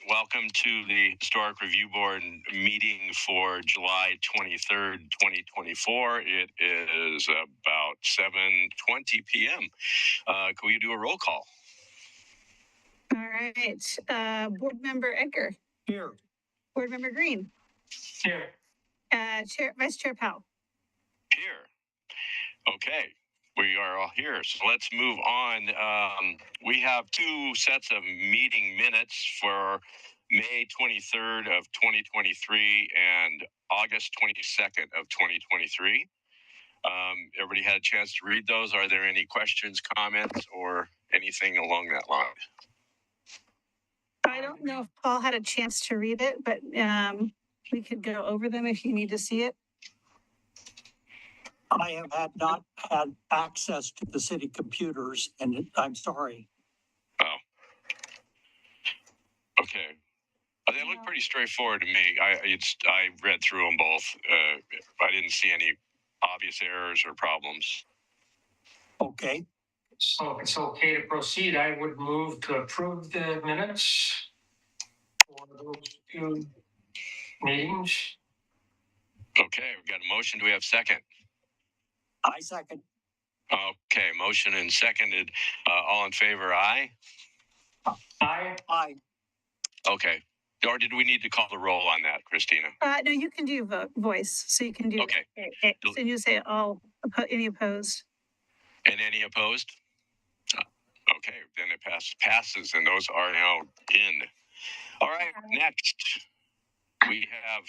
welcome to the Historic Review Board meeting for July 23rd, 2024. It is about 7:20 p.m. Can we do a roll call? All right. Board Member Edgar. Here. Board Member Green. Here. Vice Chair Powell. Here. Okay. We are all here. So let's move on. We have two sets of meeting minutes for May 23rd of 2023 and August 22nd of 2023. Everybody had a chance to read those. Are there any questions, comments, or anything along that line? I don't know if Paul had a chance to read it, but we could go over them if you need to see it. I have not had access to the city computers, and I'm sorry. Oh. Okay. They look pretty straightforward to me. I read through them both. I didn't see any obvious errors or problems. Okay. So if it's okay to proceed, I would move to approve the minutes for those two meetings. Okay, we've got a motion. Do we have a second? I second. Okay, motion and seconded. All in favor, aye? Aye. Okay. Or did we need to call the roll on that, Christina? No, you can do voice. So you can do Okay. So you say all, any opposed. And any opposed? Okay, then it passes, and those are now in. All right, next we have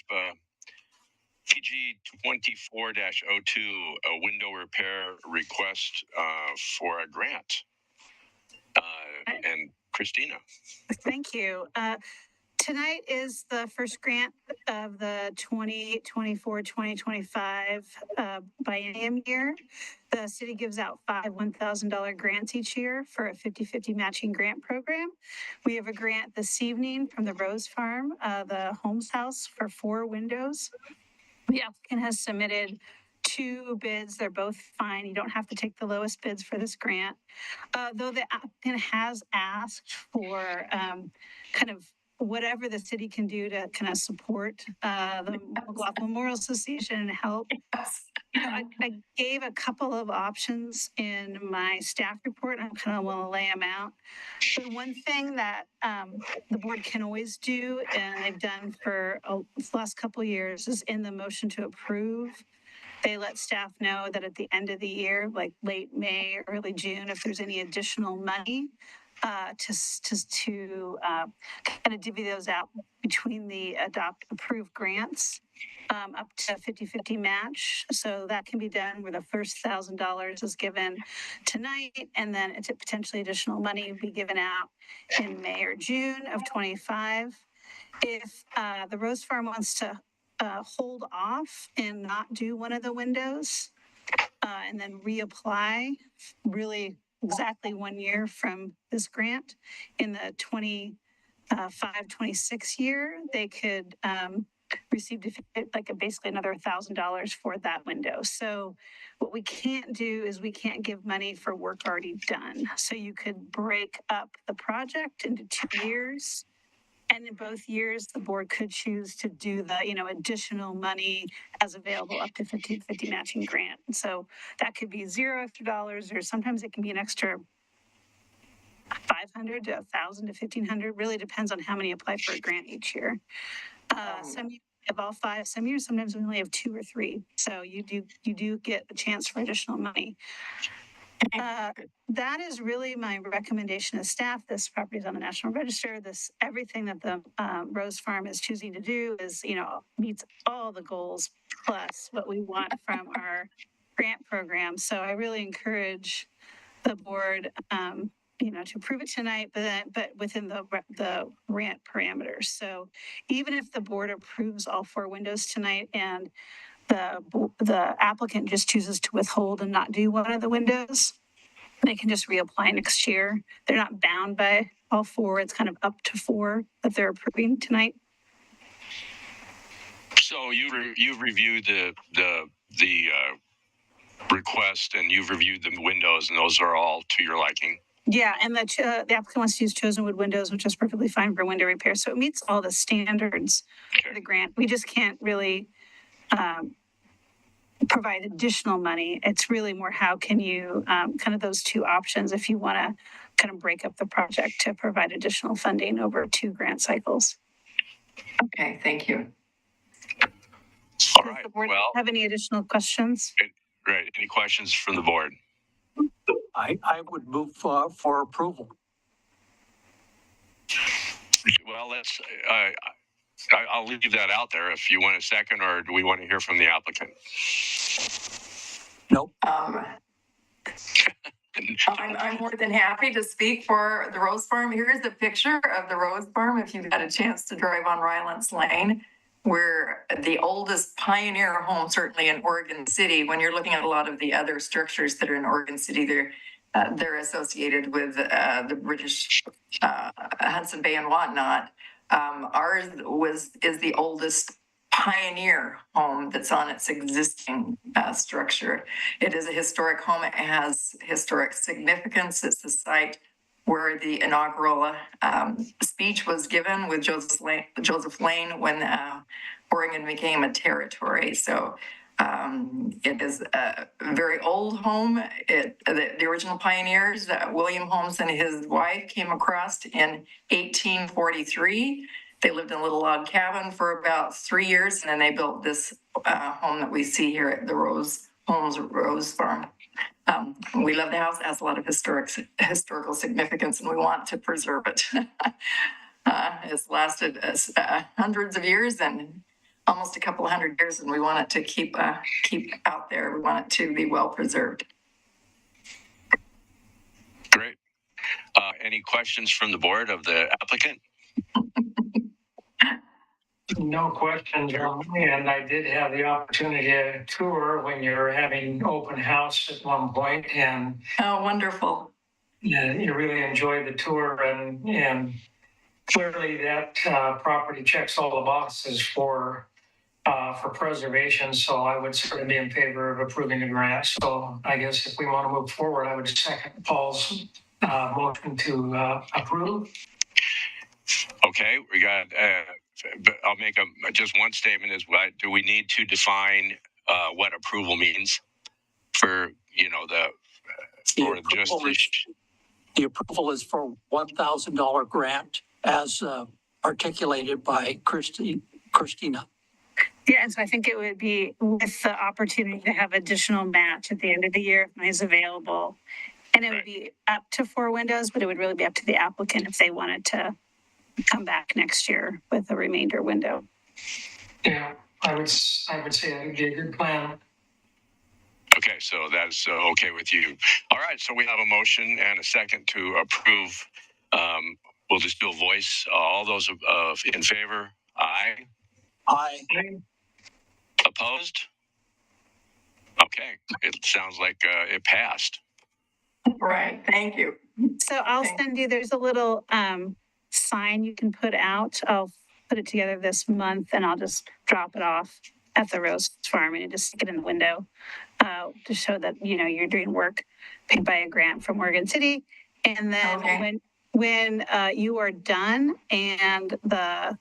PG 24-02, a window repair request for a grant. And Christina. Thank you. Tonight is the first grant of the 2024-2025 biennium year. The city gives out 5 $1,000 grants each year for a 50-50 matching grant program. We have a grant this evening from the Rose Farm, the Holmes house, for 4 windows. The applicant has submitted 2 bids. They're both fine. You don't have to take the lowest bids for this grant. Though the applicant has asked for kind of whatever the city can do to kind of support the McLaughlin Memorial Association and help. I gave a couple of options in my staff report. I kind of want to lay them out. The one thing that the board can always do, and they've done for the last couple of years, is in the motion to approve, they let staff know that at the end of the year, like late May, early June, if there's any additional money, to kind of divvy those out between the approved grants up to 50-50 match. So that can be done where the first $1,000 is given tonight, and then it's potentially additional money will be given out in May or June of 25. If the Rose Farm wants to hold off and not do one of the windows and then reapply really exactly 1 year from this grant in the 25-26 year, they could receive basically another $1,000 for that window. So what we can't do is we can't give money for work already done. So you could break up the project into 2 years. And in both years, the board could choose to do the, additional money as available up to 50-50 matching grant. And so that could be $0 extra dollars, or sometimes it can be an extra $500 to $1,000 to $1,500. Really depends on how many apply for a grant each year. Some years we have all 5. Some years, sometimes we only have 2 or 3. So you do get a chance for additional money. That is really my recommendation to staff. This property is on the National Register. Everything that the Rose Farm is choosing to do is, meets all the goals plus what we want from our grant program. So I really encourage the board, to approve it tonight, but within the grant parameters. So even if the board approves all 4 windows tonight and the applicant just chooses to withhold and not do one of the windows, they can just reapply next year. They're not bound by all 4. It's kind of up to 4 that they're approving tonight. So you've reviewed the request, and you've reviewed the windows, and those are all to your liking. Yeah, and the applicant wants to use chosen wood windows, which is perfectly fine for window repair. So it meets all the standards for the grant. We just can't really provide additional money. It's really more how can you kind of those two options if you want to kind of break up the project to provide additional funding over 2 grant cycles. Okay, thank you. All Does right. the board Well, have any additional questions? great. Any questions from the board? I would move for approval. Well, let's. I'll leave that out there if you want a second, or do we want to hear from the applicant? Nope. I'm more than happy to speak for the Rose Farm. Here's a picture of the Rose Farm. If you've had a chance to drive on Rylance Lane, we're the oldest pioneer home, certainly in Oregon City. When you're looking at a lot of the other structures that are in Oregon City, they're associated with the British Hudson Bay and whatnot. Ours is the oldest pioneer home that's on its existing structure. It is a historic home. It has historic significance. It's the site where the inaugural speech was given with Joseph Lane when Oregon became a territory. So it is a very old home. The original pioneers, William Holmes and his wife, came across in 1843. They lived in a little log cabin for about 3 years, and then they built this home that we see here at the Holmes Rose Farm. We love the house. It has a lot of historical significance, and we want to preserve it. It's lasted hundreds of years and almost a couple of 100 years, and we want it to keep out there. We want it to be well preserved. Great. Any questions from the board of the applicant? No questions on my end. I did have the opportunity to tour when you were having open house at one point, and Oh, wonderful. yeah, you really enjoyed the tour, and clearly that property checks all the boxes for preservation. So I would certainly be in favor of approving the grant. So I guess if we want to move forward, I would second Paul's motion to approve. Okay, we got. But I'll make just one statement: is what do we need to define what approval means for The approval is for $1,000 grant as articulated by Christina. Yeah, and so I think it would be with the opportunity to have additional match at the end of the year if money is available. And it would be up to 4 windows, but it would really be up to the applicant if they wanted to come back next year with a remainder window. Yeah, I would say that would be a good plan. Okay, so that's okay with you. All right, so we have a motion and a second to approve. We'll just do a voice. All those in favor? Aye. Aye. Opposed? Okay, it sounds like it passed. Right. Thank you. So I'll send you, there's a little sign you can put out. I'll put it together this month and I'll just drop it off at the Rose Farm and you just stick it in the window to show that, you're doing work paid by a grant from Oregon City. And then when you are done and the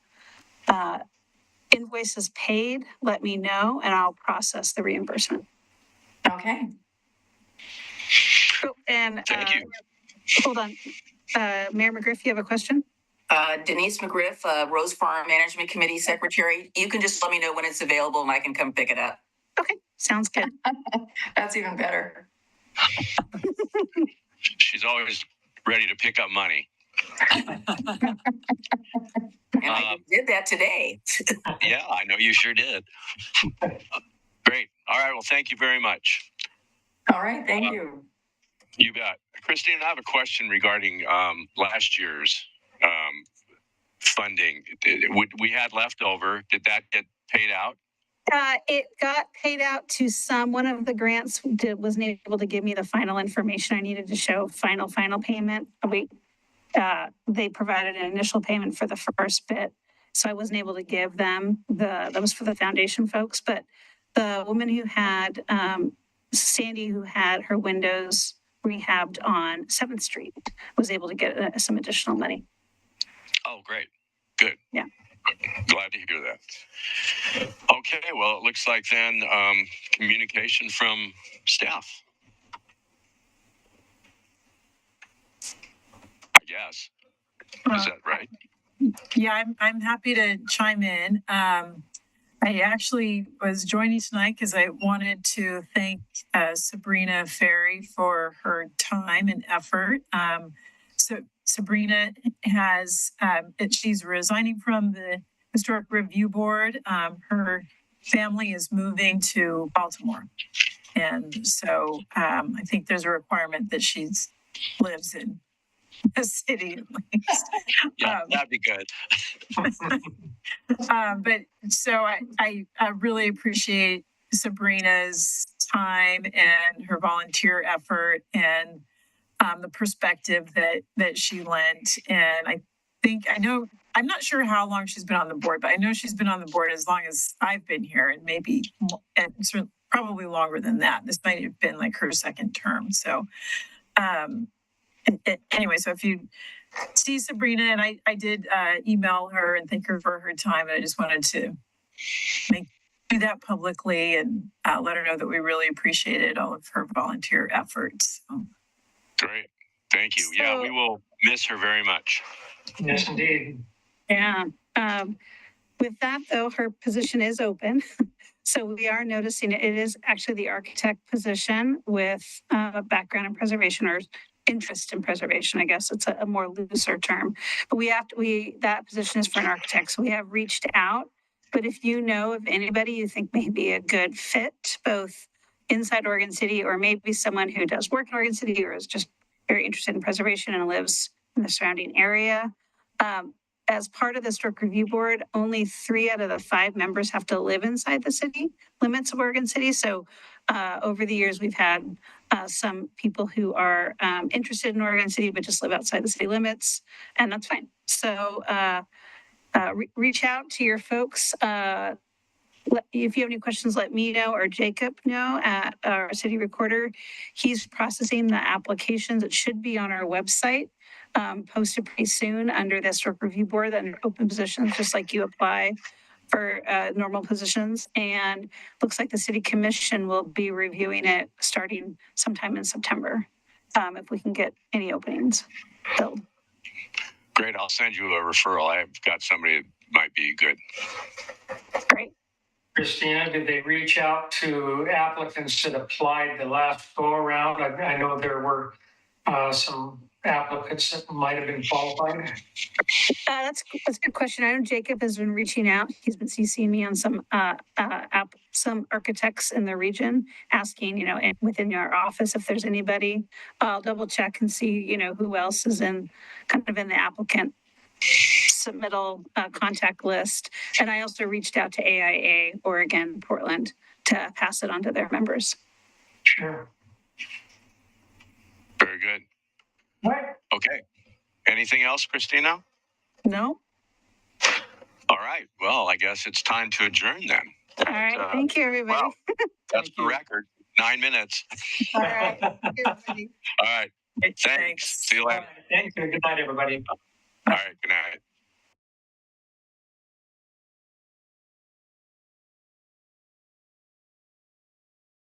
invoice is paid, let me know and I'll process the reimbursement. Okay. Oh, and Thank you. Hold on. Mayor McGriff, you have a question? Denise McGriff, Rose Farm Management Committee Secretary. You can just let me know when it's available and I can come pick it up. Okay, sounds good. That's even better. She's always ready to pick up money. And I did that today. Yeah, I know you sure did. Great. All right. Well, thank you very much. All right. Thank you. You bet. Christine, I have a question regarding last year's funding. We had leftover. Did that get paid out? It got paid out to some. One of the grants wasn't able to give me the final information I needed to show final payment. They provided an initial payment for the first bit, so I wasn't able to give them that was for the foundation folks. But the woman who had Sandy, who had her windows rehabbed on 7th Street, was able to get some additional money. Oh, great. Good. Yeah. Glad to hear that. Okay, well, it looks like then communication from staff. I guess. Is that right? Yeah, I'm happy to chime in. I actually was joining tonight because I wanted to thank Sabrina Ferry for her time and effort. So Sabrina has, she's resigning from the Historic Review Board. Her family is moving to Baltimore. And so I think there's a requirement that she's lives in the city at least. Yeah, that'd be good. But so I really appreciate Sabrina's time and her volunteer effort and the perspective that she lent. And I know, I'm not sure how long she's been on the board, but I know she's been on the board as long as I've been here, and maybe and probably longer than that. This might have been like her second term. So anyway, so if you see Sabrina, and I did email her and thank her for her time, and I just wanted to do that publicly and let her know that we really appreciated all of her volunteer efforts. So. Great. Thank you. Yeah, we will miss her very much. Yes, indeed. Yeah. With that, though, her position is open. So we are noticing it is actually the architect position with background in preservation or interest in preservation. I guess it's a more looser term. But that position is for an architect. So we have reached out. But if you know of anybody you think may be a good fit, both inside Oregon City or maybe someone who does work in Oregon City or is just very interested in preservation and lives in the surrounding area, as part of the Historic Review Board, only 3 out of the 5 members have to live inside the city limits of Oregon City. So over the years, we've had some people who are interested in Oregon City, but just live outside the city limits, and that's fine. So reach out to your folks. If you have any questions, let me know or Jacob know at our city recorder. He's processing the applications. It should be on our website. Posted pretty soon under the Historic Review Board, under open positions, just like you apply for normal positions. And looks like the City Commission will be reviewing it starting sometime in September, if we can get any openings filled. Great. I'll send you a referral. I've got somebody that might be good. Great. Christina, did they reach out to applicants that applied the last go around? I know there were some applicants that might have been qualified. That's a good question. I know Jacob has been reaching out. He's been CCing me on some architects in the region, asking, within your office if there's anybody. I'll double check and see, who else is in the applicant submittal contact list. And I also reached out to AIA Oregon Portland to pass it on to their members. Sure. Very good. Right. Okay. Anything else, Christina? No. All right. Well, I guess it's time to adjourn then. All right. Thank you, everybody. Wow. That's the record. 9 minutes. All right. Thank you, everybody. All right. Thanks. See you later. Thank you. Good night, everybody. All right. Good night.